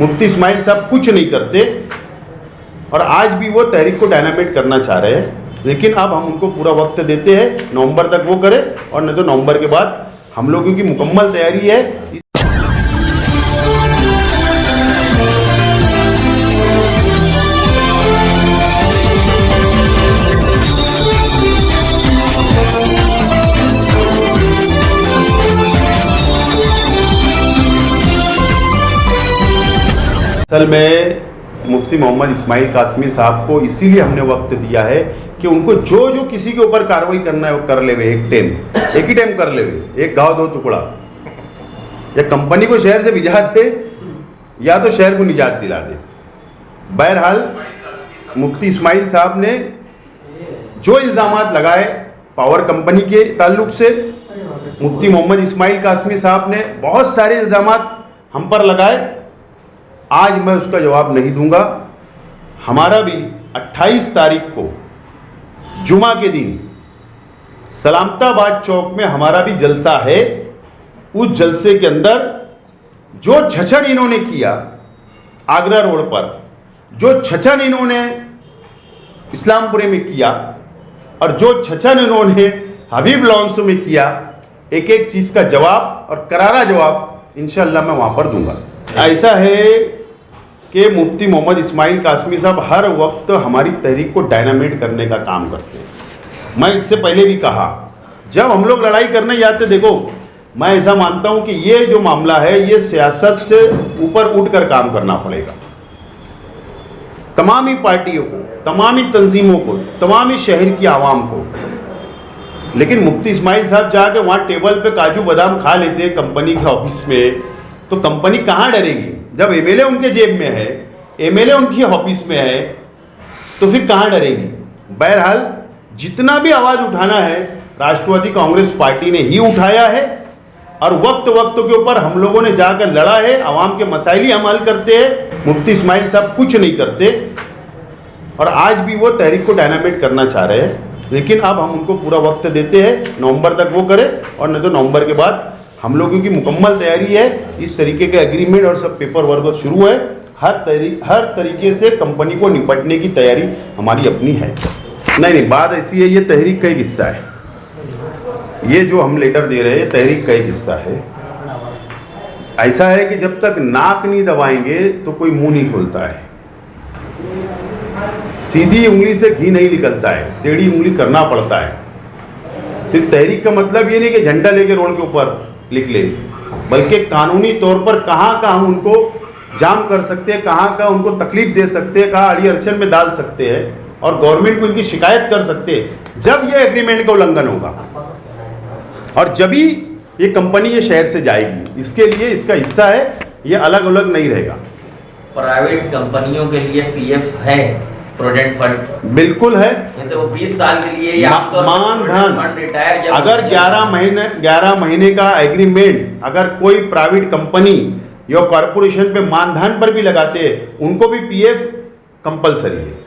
मुफ्ती इस्माइल साहब कुछ नहीं करते और आज भी वो तहरीक को डायनामाइट करना चाह रहे हैं, लेकिन अब हम उनको पूरा वक्त देते हैं, नवंबर तक वो करें, और नहीं तो नवंबर के बाद हम लोगों की मुकम्मल तैयारी है। असल में मुफ्ती मोहम्मद इस्माइल कासमी साहब को इसीलिए हमने वक्त दिया है कि उनको जो किसी के ऊपर कार्रवाई करना है वो कर ले, एक ही टाइम कर ले, एक घाव दो टुकड़ा, या कंपनी को शहर से भिजा दे या तो शहर को निजात दिला दे। बहरहाल मुफ्ती इस्माइल साहब ने जो इल्ज़ामात लगाए पावर कंपनी के ताल्लुक से, मुफ्ती मोहम्मद इस्माइल कासमी साहब ने बहुत सारे इल्ज़ामात हम पर लगाए। आज मैं उसका जवाब नहीं दूंगा। हमारा भी 28 तारीख को जुमा के दिन सलामताबाद चौक में हमारा भी जलसा है। उस जलसे के अंदर जो छछन इन्होंने किया आगरा रोड पर, जो छछन इन्होंने इस्लामपुरे में किया और जो छछन इन्होंने हबीब लॉन्स में किया, एक एक चीज़ का जवाब और करारा जवाब इंशाअल्लाह मैं वहाँ पर दूंगा। ऐसा है कि मुफ्ती मोहम्मद इस्माइल कासमी साहब हर वक्त हमारी तहरीक को डायनामाइट करने का काम करते हैं। मैं इससे पहले भी कहा, जब हम लोग लड़ाई करने जाते, देखो मैं ऐसा मानता हूं कि ये जो मामला है ये सियासत से ऊपर उठकर काम करना पड़ेगा। तमामी पार्टियों को, तमामी तंजीमों को, तमामी शहर की आवाम को। लेकिन मुफ्ती इस्माइल साहब जाके वहाँ टेबल पे काजू बादाम खा लेते हैं कंपनी के ऑफिस में, तो कंपनी कहाँ डरेगी? जब एमएलए उनके जेब में है, एमएलए उनकी ऑफिस में है, तो फिर कहाँ डरेगी? बहरहाल जितना भी आवाज़ उठाना है राष्ट्रवादी कांग्रेस पार्टी ने ही उठाया है और वक्त वक्त के ऊपर हम लोगों ने जाकर लड़ा है। आवाम के मसाइल ही हम हल करते हैं। मुफ्ती इस्माइल साहब कुछ नहीं करते और आज भी वो तहरीक को डायनामाइट करना चाह रहे हैं, लेकिन अब हम उनको पूरा वक्त देते हैं, नवंबर तक वो करें, और नहीं तो नवंबर के बाद हम लोगों की मुकम्मल तैयारी है। इस तरीके के एग्रीमेंट और सब पेपर वर्क शुरू है। हर तरीके से कंपनी को निपटने की तैयारी हमारी अपनी है। नहीं, बात ऐसी है, ये तहरीक का एक हिस्सा है। ये जो हम लेटर दे रहे हैं तहरीक का एक हिस्सा है। ऐसा है कि जब तक नाक नहीं दबाएंगे तो कोई मुंह नहीं खोलता है। सीधी उंगली से घी नहीं निकलता है, टेढ़ी उंगली करना पड़ता है। सिर्फ तहरीक का मतलब ये नहीं कि झंडा लेके रोड के ऊपर लिख ले, बल्कि कानूनी तौर पर कहाँ कहाँ हम उनको जाम कर सकते हैं, कहाँ उनको तकलीफ दे सकते हैं, कहाँ अड़ी अड़चन में डाल सकते हैं और गवर्नमेंट को इनकी शिकायत कर सकते हैं जब ये एग्रीमेंट का उल्लंघन होगा और जब ही ये कंपनी ये शहर से जाएगी। इसके लिए इसका हिस्सा है, ये अलग अलग नहीं रहेगा। प्राइवेट कंपनियों के लिए पीएफ है, प्रोविडेंट फंड बिल्कुल है। ये तो 20 साल के लिए या मानधन रिटायर, अगर 11 महीने का एग्रीमेंट अगर कोई प्राइवेट कंपनी या कॉरपोरेशन पे मानधन पर भी लगाते हैं, उनको भी पीएफ कंपलसरी है।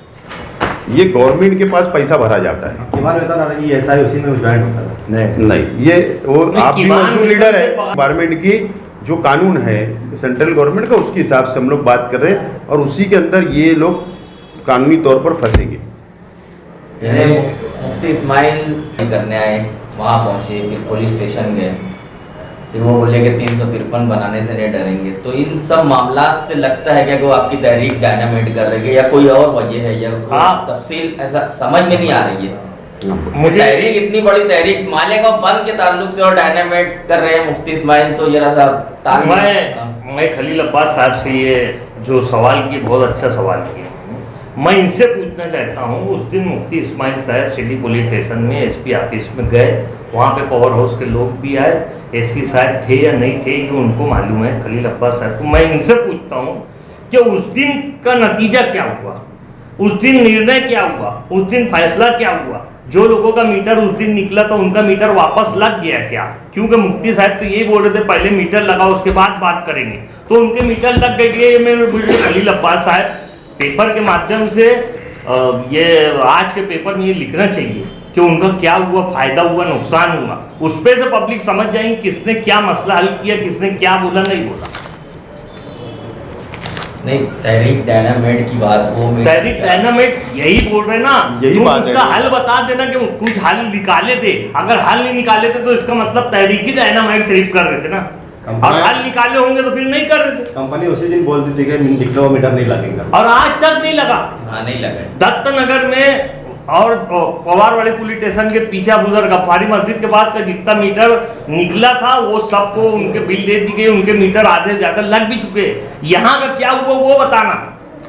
ये गवर्नमेंट के पास पैसा भरा जाता है। उसी में ज्वाइन होता है। नहीं, ये वो आप भी मजदूर लीडर है। गवर्नमेंट की जो कानून है सेंट्रल गवर्नमेंट का, उसके हिसाब से हम लोग बात कर रहे हैं और उसी के अंदर ये लोग कानूनी तौर पर फंसेंगे। मुफ्ती इस्माइल करने आए, वहाँ पहुँचे, फिर पुलिस स्टेशन गए, फिर वो बोले कि 353 बनाने से नहीं डरेंगे। तो इन सब मामला से लगता है क्या कि वो आपकी तहरीक डायनामाइट कर रही है या कोई और वजह है, या तफसील ऐसा समझ में नहीं आ रही है। मुझे तहरीक इतनी बड़ी तहरीक मालेगा बंद के ताल्लुक से और डायनामाइट कर रहे हैं मुफ्ती इस्माइल, तो जरा सा मैं खलील अब्बास साहब से ये जो सवाल की बहुत अच्छा सवाल किया, मैं इनसे पूछना चाहता हूँ। उस दिन मुफ्ती इस्माइल साहब सिटी पुलिस स्टेशन में एसपी ऑफिस में गए, वहाँ पे पावर हाउस के लोग भी आए, एसपी साहब थे या नहीं थे ये उनको मालूम है, खलील अब्बास साहब को। मैं इनसे पूछता हूँ कि उस दिन का नतीजा क्या हुआ, उस दिन निर्णय क्या हुआ, उस दिन फैसला क्या हुआ? जो लोगों का मीटर उस दिन निकला था उनका मीटर वापस लग गया क्या? क्योंकि मुफ्ती साहब तो यही बोल रहे थे पहले मीटर लगाओ उसके बाद बात करेंगे, तो उनके मीटर लग गए। ये मैं खलील अब्बास साहब पेपर के माध्यम से ये आज के पेपर में ये लिखना चाहिए कि उनका क्या हुआ, फायदा हुआ, नुकसान हुआ, उस पे से पब्लिक समझ जाएंगे किसने क्या मसला हल किया, किसने क्या बोला नहीं बोला। नहीं, तहरीक डायनामाइट की बात वो तहरीक डायनामाइट यही बोल रहे ना, यही तुम बात है। उसका हल बता देना कि कुछ हल निकाले थे। अगर हल नहीं निकाले थे तो इसका मतलब तहरीक ही डायनामाइट सिर्फ कर रहे थे ना, और हल निकाले होंगे तो फिर नहीं कर रहे थे। कंपनी उसी दिन बोल दी थी कि निकलो मीटर नहीं लगेगा, और आज तक नहीं लगा। हाँ, नहीं लगा। दत्तनगर में और पवार वाले पुलिस स्टेशन के पीछे अबूजर गफ्फारी मस्जिद के पास का जितना मीटर निकला था वो सबको उनके बिल दे दी गई, उनके मीटर आधे से ज्यादा लग भी चुके। यहाँ का क्या हुआ वो बताना।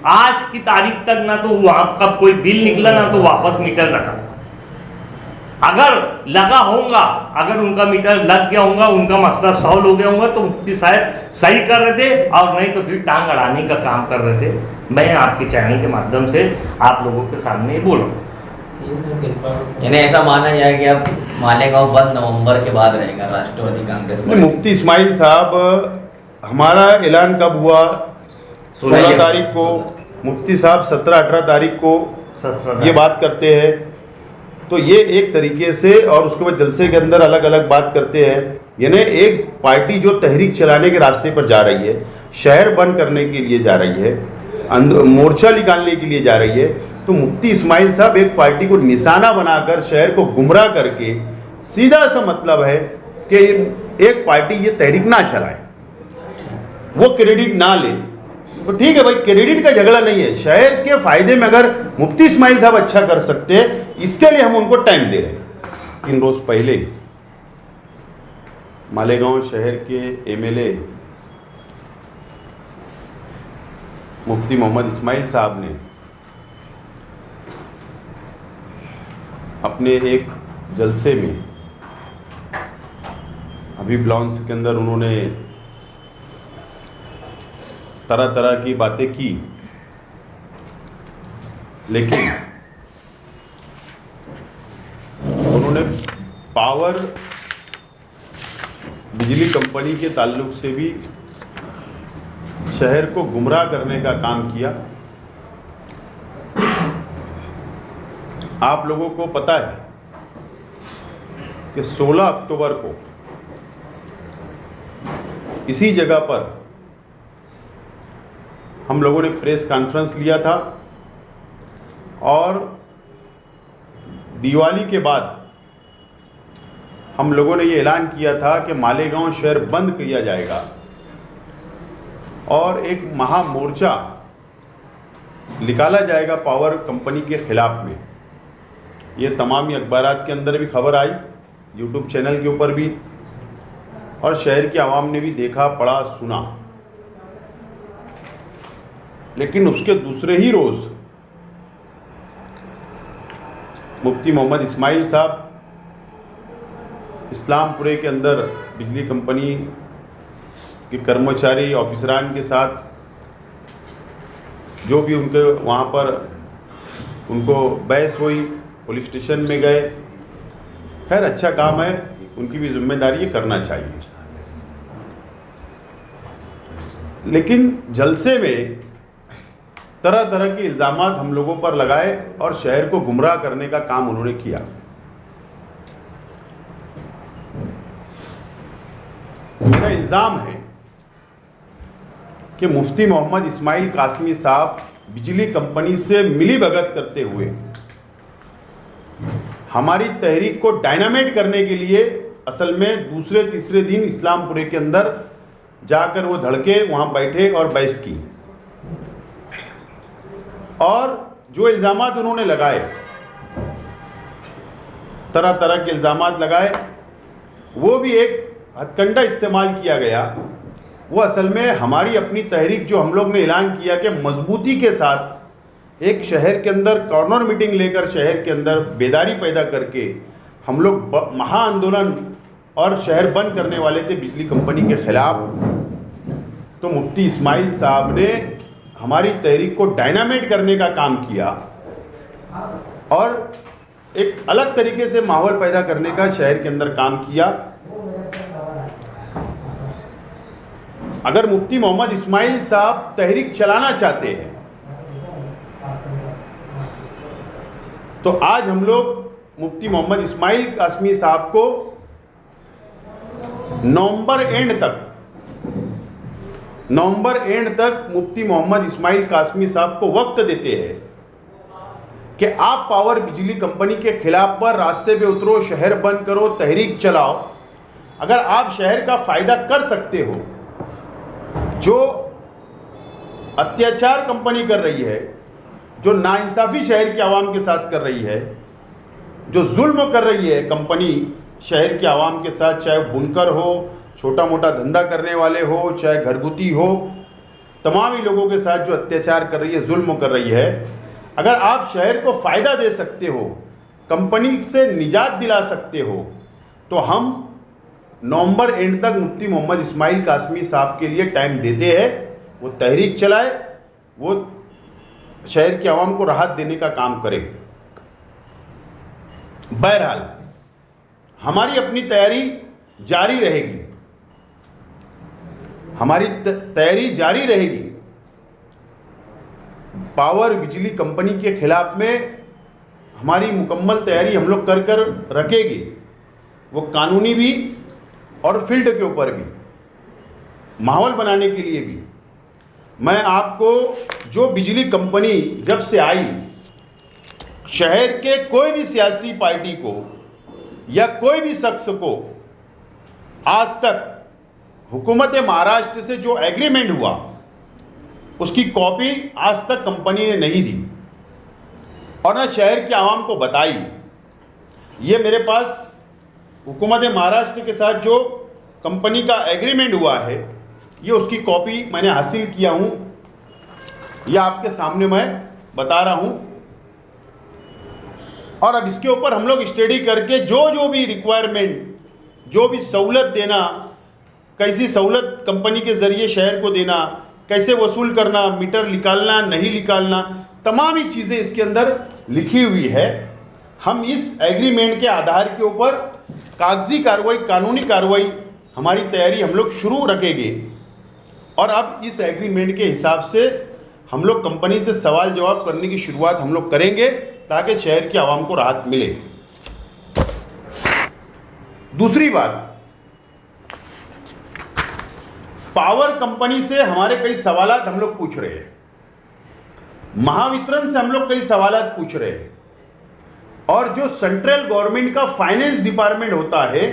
आज की तारीख तक ना तो वहां का कोई बिल निकला ना तो वापस मीटर लगा। अगर लगा होगा, अगर उनका मीटर लग गया होगा, उनका मसला सॉल्व हो गया होगा तो मुफ्ती साहब सही कर रहे थे, और नहीं तो फिर टांग अड़ाने का काम कर रहे थे। मैं आपके चैनल के माध्यम से आप लोगों के सामने बोल रहा हूँ। यानी ऐसा माना जाए कि अब मालेगांव बंद नवंबर के बाद रहेगा राष्ट्रवादी कांग्रेस में। मुफ्ती इस्माइल साहब, हमारा ऐलान कब हुआ? 16 तारीख को। मुफ्ती साहब 17-18 तारीख को 17 ये बात करते हैं। तो ये एक तरीके से, और उसके बाद जलसे के अंदर अलग अलग बात करते हैं। यानी एक पार्टी जो तहरीक चलाने के रास्ते पर जा रही है, शहर बंद करने के लिए जा रही है, मोर्चा निकालने के लिए जा रही है, तो मुफ्ती इस्माइल साहब एक पार्टी को निशाना बनाकर शहर को गुमराह करके, सीधा सा मतलब है कि एक पार्टी ये तहरीक ना चलाए, वो क्रेडिट ना ले। तो ठीक है भाई, क्रेडिट का झगड़ा नहीं है। शहर के फायदे में अगर मुफ्ती इस्माइल साहब अच्छा कर सकते हैं, इसके लिए हम उनको टाइम दे रहे हैं। 3 रोज पहले मालेगांव शहर के एमएलए मुफ्ती मोहम्मद इस्माइल साहब ने अपने एक जलसे में, अभी ब्लाउंस के अंदर उन्होंने तरह तरह की बातें की, लेकिन उन्होंने पावर बिजली कंपनी के ताल्लुक से भी शहर को गुमराह करने का काम किया। आप लोगों को पता है कि 16 अक्टूबर को इसी जगह पर हम लोगों ने प्रेस कॉन्फ्रेंस लिया था, और दिवाली के बाद हम लोगों ने ये ऐलान किया था कि मालेगांव शहर बंद किया जाएगा और एक महामोर्चा निकाला जाएगा पावर कंपनी के खिलाफ में। ये तमामी अखबारात के अंदर भी खबर आई, यूट्यूब चैनल के ऊपर भी, और शहर की आवाम ने भी देखा, पढ़ा, सुना। लेकिन उसके दूसरे ही रोज़ मुफ्ती मोहम्मद इस्माइल साहब इस्लामपुरे के अंदर बिजली कंपनी के कर्मचारी ऑफिसरान के साथ जो भी उनके वहाँ पर उनको बहस हुई, पुलिस स्टेशन में गए। खैर अच्छा काम है, उनकी भी जिम्मेदारी ये करना चाहिए। लेकिन जलसे में तरह तरह के इल्ज़ामात हम लोगों पर लगाए और शहर को गुमराह करने का काम उन्होंने किया। मेरा इल्ज़ाम है कि मुफ्ती मोहम्मद इस्माइल कासमी साहब बिजली कंपनी से मिली भगत करते हुए हमारी तहरीक को डायनामाइट करने के लिए असल में दूसरे तीसरे दिन इस्लामपुरे के अंदर जाकर वो धड़के वहाँ बैठे और बहस की। और जो इल्ज़ामात उन्होंने लगाए, तरह तरह के इल्ज़ामात लगाए, वो भी एक हथकंडा इस्तेमाल किया गया। वो असल में हमारी अपनी तहरीक जो हम लोग ने ऐलान किया कि मजबूती के साथ एक शहर के अंदर कॉर्नर मीटिंग लेकर शहर के अंदर बेदारी पैदा करके हम लोग महाआंदोलन और शहर बंद करने वाले थे बिजली कंपनी के खिलाफ। तो मुफ्ती इस्माइल साहब ने हमारी तहरीक को डायनामाइट करने का काम किया और एक अलग तरीके से माहौल पैदा करने का शहर के अंदर काम किया। अगर मुफ्ती मोहम्मद इस्माइल साहब तहरीक चलाना चाहते हैं तो आज हम लोग मुफ्ती मोहम्मद इस्माइल कासमी साहब को नवंबर एंड तक नवंबर एंड तक मुफ्ती मोहम्मद इस्माइल कासमी साहब को वक्त देते हैं कि आप पावर बिजली कंपनी के खिलाफ पर रास्ते पे उतरो, शहर बंद करो, तहरीक चलाओ। अगर आप शहर का फ़ायदा कर सकते हो, जो अत्याचार कंपनी कर रही है, जो नाइंसाफ़ी शहर की आवाम के साथ कर रही है, जो जुल्म कर रही है कंपनी शहर की आवाम के साथ, चाहे बुनकर हो, छोटा मोटा धंधा करने वाले हो, चाहे घरगुती हो, तमाम ही लोगों के साथ जो अत्याचार कर रही है, जुल्म कर रही है, अगर आप शहर को फ़ायदा दे सकते हो, कंपनी से निजात दिला सकते हो, तो हम नवंबर एंड तक मुफ्ती मोहम्मद इस्माइल कासमी साहब के लिए टाइम देते हैं। वो तहरीक चलाए, वो शहर की आवाम को राहत देने का काम करे। बहरहाल हमारी अपनी तैयारी जारी रहेगी, हमारी तैयारी जारी रहेगी। पावर बिजली कंपनी के खिलाफ में हमारी मुकम्मल तैयारी हम लोग कर कर रखेंगे, वो कानूनी भी और फील्ड के ऊपर भी, माहौल बनाने के लिए भी। मैं आपको जो बिजली कंपनी जब से आई, शहर के कोई भी सियासी पार्टी को या कोई भी शख्स को आज तक हुकूमत महाराष्ट्र से जो एग्रीमेंट हुआ उसकी कॉपी आज तक कंपनी ने नहीं दी और न शहर के आवाम को बताई। ये मेरे पास हुकूमत महाराष्ट्र के साथ जो कंपनी का एग्रीमेंट हुआ है, ये उसकी कॉपी मैंने हासिल किया हूँ, यह आपके सामने मैं बता रहा हूँ। और अब इसके ऊपर हम लोग स्टडी करके जो भी रिक्वायरमेंट, जो भी सहूलत देना, कैसी सहूलत कंपनी के ज़रिए शहर को देना, कैसे वसूल करना, मीटर निकालना नहीं निकालना, तमाम ही चीज़ें इसके अंदर लिखी हुई है। हम इस एग्रीमेंट के आधार के ऊपर कागजी कार्रवाई, कानूनी कार्रवाई, हमारी तैयारी हम लोग शुरू रखेंगे। और अब इस एग्रीमेंट के हिसाब से हम लोग कंपनी से सवाल जवाब करने की शुरुआत हम लोग करेंगे ताकि शहर की आवाम को राहत मिले। दूसरी बात, पावर कंपनी से हमारे कई सवालात हम लोग पूछ रहे हैं, महावितरण से हम लोग कई सवालात पूछ रहे हैं, और जो सेंट्रल गवर्नमेंट का फाइनेंस डिपार्टमेंट होता है,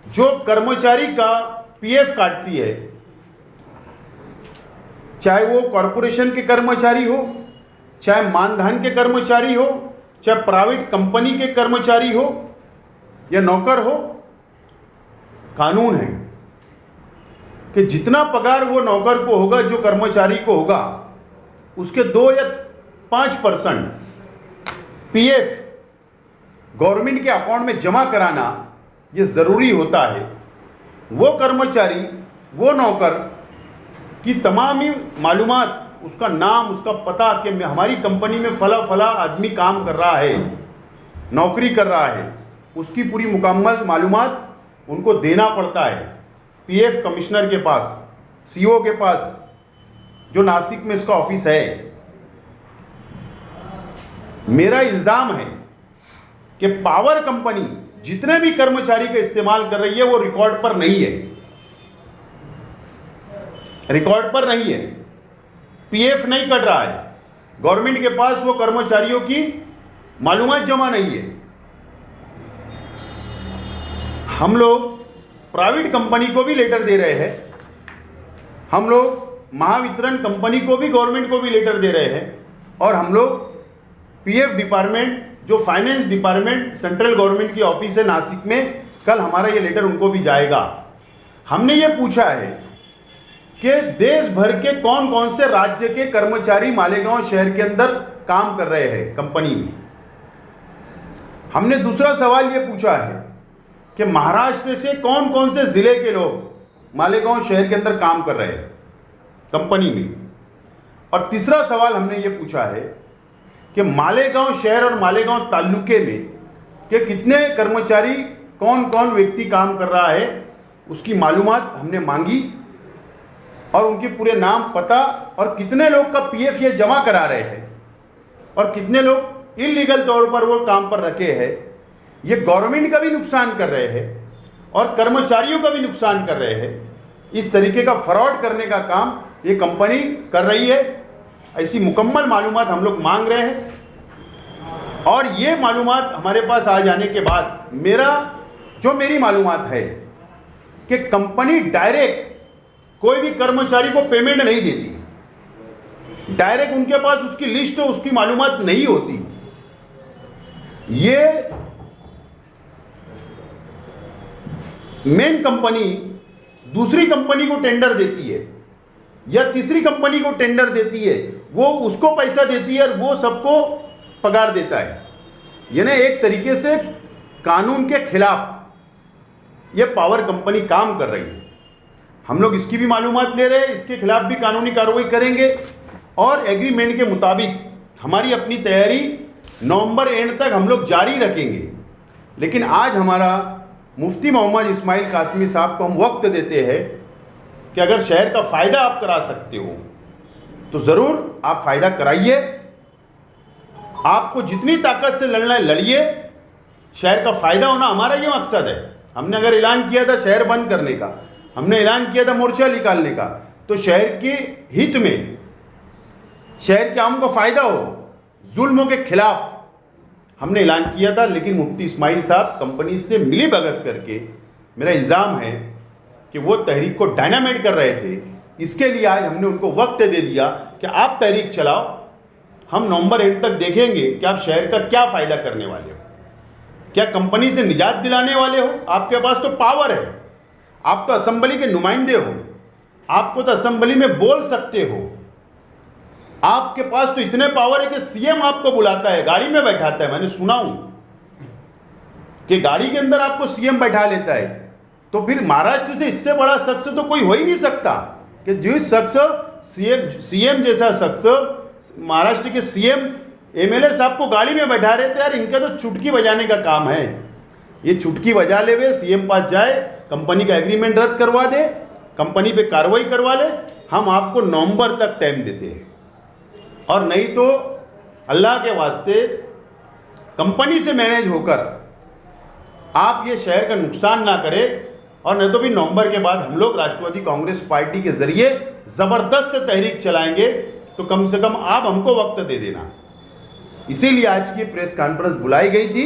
जो कर्मचारी का पीएफ काटती है, चाहे वो कॉरपोरेशन के कर्मचारी हो, चाहे मानधन के कर्मचारी हो, चाहे प्राइवेट कंपनी के कर्मचारी हो या नौकर हो, कानून है कि जितना पगार वो नौकर को होगा, जो कर्मचारी को होगा, उसके 2 या 5% पीएफ गवर्नमेंट के अकाउंट में जमा कराना ये ज़रूरी होता है। वो कर्मचारी, वो नौकर की तमाम ही मालूमात, उसका नाम, उसका पता कि हमारी कंपनी में फला आदमी काम कर रहा है, नौकरी कर रहा है, उसकी पूरी मुकम्मल मालूमात उनको देना पड़ता है पीएफ कमिश्नर के पास, सीओ के पास, जो नासिक में इसका ऑफिस है। मेरा इल्ज़ाम है कि पावर कंपनी जितने भी कर्मचारी का इस्तेमाल कर रही है वो रिकॉर्ड पर नहीं है, रिकॉर्ड पर नहीं है, पीएफ नहीं कट रहा है, गवर्नमेंट के पास वो कर्मचारियों की मालूमात जमा नहीं है। हम लोग प्राइवेट कंपनी को भी लेटर दे रहे हैं, हम लोग महावितरण कंपनी को भी, गवर्नमेंट को भी लेटर दे रहे हैं, और हम लोग पीएफ डिपार्टमेंट, जो फाइनेंस डिपार्टमेंट सेंट्रल गवर्नमेंट की ऑफिस है नासिक में, कल हमारा ये लेटर उनको भी जाएगा। हमने ये पूछा है कि देश भर के कौन कौन से राज्य के कर्मचारी मालेगांव शहर के अंदर काम कर रहे हैं कंपनी में। हमने दूसरा सवाल ये पूछा है कि महाराष्ट्र से कौन कौन से ज़िले के लोग मालेगांव शहर के अंदर काम कर रहे हैं कंपनी में। और तीसरा सवाल हमने ये पूछा है कि मालेगांव शहर और मालेगांव तालुके में के कितने कर्मचारी, कौन कौन व्यक्ति काम कर रहा है, उसकी मालूमात हमने मांगी, और उनके पूरे नाम, पता, और कितने लोग का पीएफ ये जमा करा रहे हैं और कितने लोग इलीगल तौर पर वो काम पर रखे हैं। ये गवर्नमेंट का भी नुकसान कर रहे हैं और कर्मचारियों का भी नुकसान कर रहे हैं। इस तरीके का फ्रॉड करने का काम ये कंपनी कर रही है। ऐसी मुकम्मल मालूमात हम लोग मांग रहे हैं और ये मालूमात हमारे पास आ जाने के बाद मेरी मालूमात है कि कंपनी डायरेक्ट कोई भी कर्मचारी को पेमेंट नहीं देती, डायरेक्ट उनके पास उसकी लिस्ट और उसकी मालूमात नहीं होती। ये मेन कंपनी दूसरी कंपनी को टेंडर देती है या तीसरी कंपनी को टेंडर देती है, वो उसको पैसा देती है और वो सबको पगार देता है। यानी एक तरीके से कानून के खिलाफ ये पावर कंपनी काम कर रही है। हम लोग इसकी भी मालूमात ले रहे हैं, इसके खिलाफ भी कानूनी कार्रवाई करेंगे और एग्रीमेंट के मुताबिक हमारी अपनी तैयारी नवंबर एंड तक हम लोग जारी रखेंगे। लेकिन आज हमारा मुफ्ती मोहम्मद इस्माइल कासमी साहब को हम वक्त देते हैं कि अगर शहर का फ़ायदा आप करा सकते हो तो ज़रूर आप फ़ायदा कराइए। आपको जितनी ताकत से लड़ना है लड़िए, शहर का फ़ायदा होना हमारा ये मकसद है। हमने अगर ऐलान किया था शहर बंद करने का, हमने ऐलान किया था मोर्चा निकालने का, तो शहर के हित में, शहर के आम को फ़ायदा हो, जुल्मों के खिलाफ हमने ऐलान किया था। लेकिन मुफ्ती इस्माइल साहब कंपनी से मिली भगत करके, मेरा इल्ज़ाम है कि वो तहरीक को डायनामाइट कर रहे थे। इसके लिए आज हमने उनको वक्त दे दिया कि आप तहरीक चलाओ, हम नवंबर एंड तक देखेंगे कि आप शहर का क्या फ़ायदा करने वाले हो, क्या कंपनी से निजात दिलाने वाले हो। आपके पास तो पावर है, आप तो असेंबली के नुमाइंदे हो, आपको तो असेंबली में बोल सकते हो। आपके पास तो इतने पावर है कि सीएम आपको बुलाता है, गाड़ी में बैठाता है। मैंने सुना हूं कि गाड़ी के अंदर आपको सीएम बैठा लेता है। तो फिर महाराष्ट्र से इससे बड़ा शख्स तो कोई हो ही नहीं सकता कि जिस शख्स सीएम जैसा शख्स महाराष्ट्र के सीएम एमएलए साहब को गाड़ी में बैठा रहे थे। यार इनका तो चुटकी बजाने का काम है। ये चुटकी बजा ले, वे सीएम पास जाए, कंपनी का एग्रीमेंट रद्द करवा दे, कंपनी पे कार्रवाई करवा ले। हम आपको नवंबर तक टाइम देते हैं और नहीं तो अल्लाह के वास्ते कंपनी से मैनेज होकर आप ये शहर का नुकसान ना करें। और नहीं तो भी नवंबर के बाद हम लोग राष्ट्रवादी कांग्रेस पार्टी के ज़रिए ज़बरदस्त तहरीक चलाएंगे। तो कम से कम आप हमको वक्त दे देना। इसीलिए आज की प्रेस कॉन्फ्रेंस बुलाई गई थी